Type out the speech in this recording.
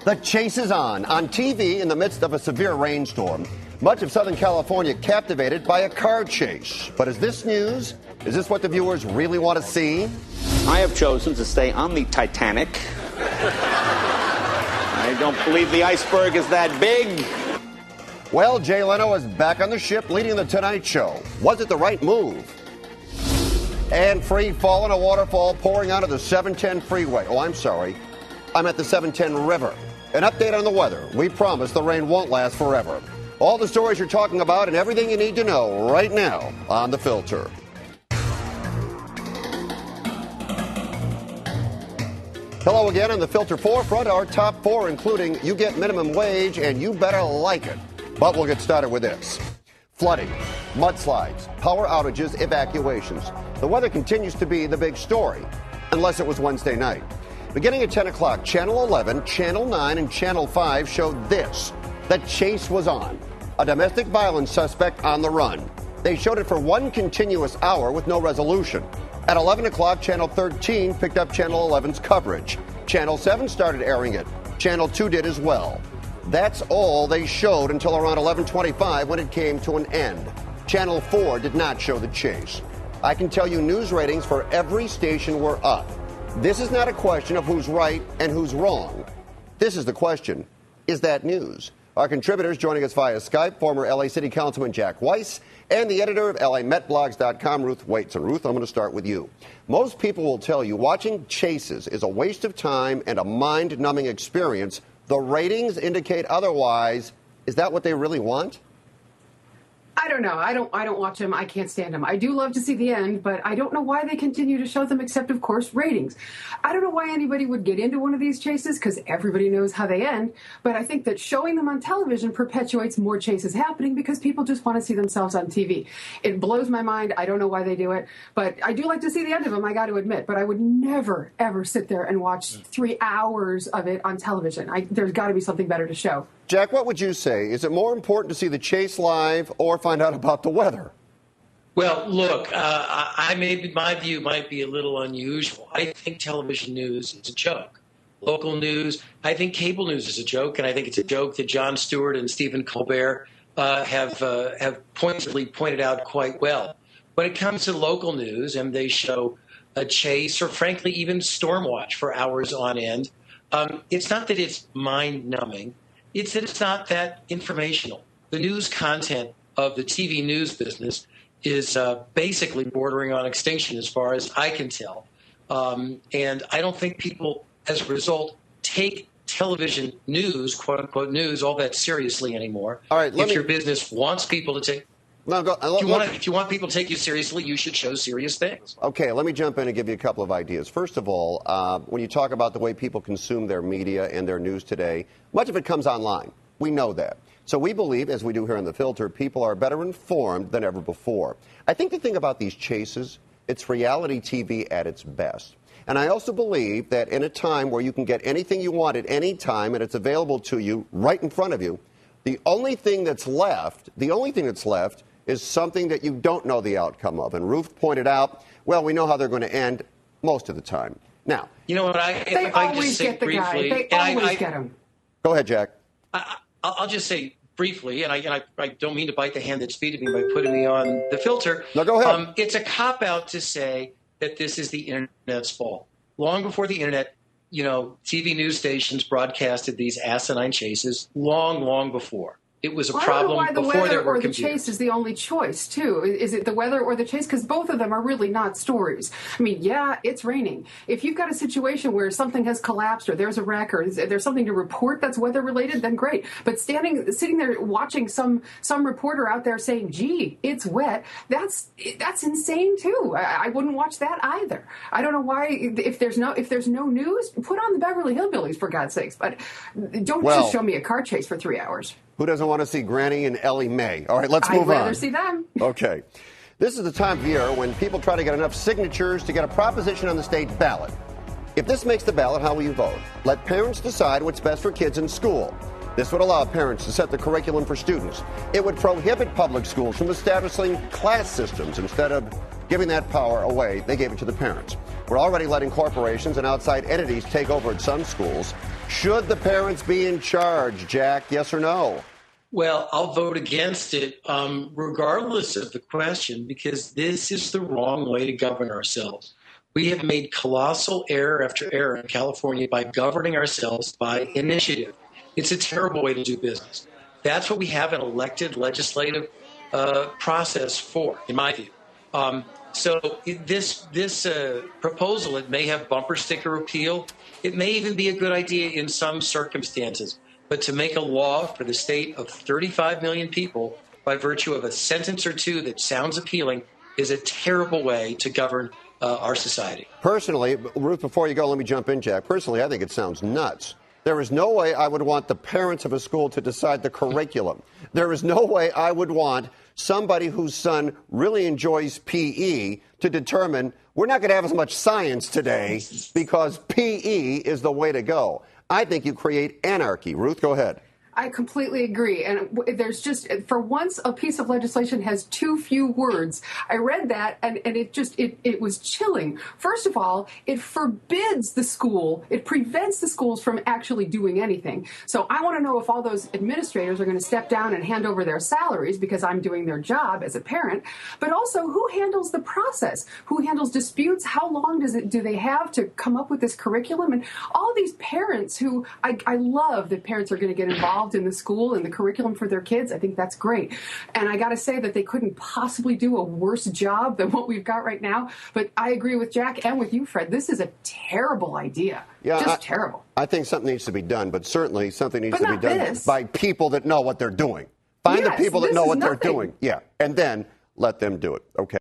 The chase is on TV in the midst of a severe rainstorm. Much of Southern California captivated by a car chase. But is this news? Is this what the viewers really want to see? I have chosen to stay on the Titanic. I don't believe the iceberg is that big. Well, Jay Leno is back on the ship leading the Tonight Show. Was it the right move? And free fall in a waterfall pouring onto the 710 freeway. Oh, I'm sorry. I'm at the 710 River. An update on the weather. We promise the rain won't last forever. All the stories you're talking about and everything you need to know right now on The Filter. Hello again on The Filter Forefront. Our top four, including you get minimum wage and you better like it. But we'll get started with this. Flooding, mudslides, power outages, evacuations. The weather continues to be the big story, unless it was Wednesday night. Beginning at 10 o'clock, Channel 11, Channel 9, and Channel 5 showed this. The chase was on. A domestic violence suspect on the run. They showed it for one continuous hour with no resolution. At 11 o'clock, Channel 13 picked up Channel 11's coverage. Channel 7 started airing it. Channel 2 did as well. That's all they showed until around 11:25 when it came to an end. Channel 4 did not show the chase. I can tell you news ratings for every station were up. This is not a question of who's right and who's wrong. This is the question, is that news? Our contributors joining us via Skype, former L.A. City Councilman Jack Weiss and the editor of LAMetBlogs.com, Ruth Waits. And Ruth, I'm going to start with you. Most people will tell you watching chases is a waste of time and a mind-numbing experience. The ratings indicate otherwise. Is that what they really want? I don't know. I don't watch them. I can't stand them. I do love to see the end, but I don't know why they continue to show them except, of course, ratings. I don't know why anybody would get into one of these chases because everybody knows how they end, but I think that showing them on television perpetuates more chases happening because people just want to see themselves on TV. It blows my mind. I don't know why they do it, but I do like to see the end of them, I got to admit, but I would never, ever sit there and watch 3 hours of it on television. There's got to be something better to show. Jack, what would you say? Is it more important to see the chase live or find out about the weather? Well, look, my view might be a little unusual. I think television news is a joke. Local news, I think cable news is a joke, and I think it's a joke that Jon Stewart and Stephen Colbert have pointedly pointed out quite well. When it comes to local news, and they show a chase or, frankly, even storm watch for hours on end, it's not that it's mind-numbing. It's that it's not that informational. The news content of the TV news business is basically bordering on extinction as far as I can tell. And I don't think people, as a result, take television news, quote-unquote news, all that seriously anymore. All right, your business wants people to take... If you want people to take you seriously, you should show serious things. Okay, let me jump in and give you a couple of ideas. First of all, when you talk about the way people consume their media and their news today, much of it comes online. We know that. So we believe, as we do here in The Filter, people are better informed than ever before. I think the thing about these chases, it's reality TV at its best. And I also believe that in a time where you can get anything you want at any time and it's available to you right in front of you, the only thing that's left is something that you don't know the outcome of. And Ruth pointed out, well, we know how they're going to end most of the time. Now, you know what? They always get the guy. They always get him. Go ahead, Jack. I'll just say briefly, and I don't mean to bite the hand that's feeding me by putting me on The Filter. No, go ahead. It's a cop-out to say that this is the Internet's fault. Long before the Internet, TV news stations broadcasted these asinine chases long before. It was a problem before there were computers. The chase is the only choice, too. Is it the weather or the chase? Because both of them are really not stories. I mean, yeah, it's raining. If you've got a situation where something has collapsed or there's a wreck or there's something to report that's weather-related, then great. But sitting there watching some reporter out there saying, gee, it's wet, that's insane, too. I wouldn't watch that either. I don't know why, if there's no news, put on the Beverly Hillbillies, for God's sakes. But don't just show me a car chase for 3 hours. Who doesn't want to see Granny and Ellie Mae? All right, let's move on. I'd rather see them. Okay. This is the time of year when people try to get enough signatures to get a proposition on the state ballot. If this makes the ballot, how will you vote? Let parents decide what's best for kids in school. This would allow parents to set the curriculum for students. It would prohibit public schools from establishing class systems instead of giving that power away. They gave it to the parents. We're already letting corporations and outside entities take over at some schools. Should the parents be in charge, Jack? Yes or no? Well, I'll vote against it, regardless of the question, because this is the wrong way to govern ourselves. We have made colossal error after error in California by governing ourselves by initiative. It's a terrible way to do business. That's what we have an elected legislative process for, in my view. So this proposal, it may have bumper sticker appeal. It may even be a good idea in some circumstances. But to make a law for the state of 35 million people by virtue of a sentence or two that sounds appealing is a terrible way to govern our society. Personally, Ruth, before you go, let me jump in, Jack. Personally, I think it sounds nuts. There is no way I would want the parents of a school to decide the curriculum. There is no way I would want somebody whose son really enjoys PE to determine we're not going to have as much science today because PE is the way to go. I think you create anarchy. Ruth, go ahead. I completely agree. And there's just, for once, a piece of legislation has too few words. I read that and it was chilling. First of all, it forbids the school, it prevents the schools from actually doing anything. So I want to know if all those administrators are going to step down and hand over their salaries because I'm doing their job as a parent, but also who handles the process? Who handles disputes? How long do they have to come up with this curriculum? And all these parents who, I love that parents are going to get involved in the school and the curriculum for their kids. I think that's great. And I got to say that they couldn't possibly do a worse job than what we've got right now. But I agree with Jack and with you, Fred. This is a terrible idea. Yeah, just terrible. I think something needs to be done, but certainly something needs to be done by people that know what they're doing. Find the people that know what they're doing. Yeah, and then let them do it. Okay.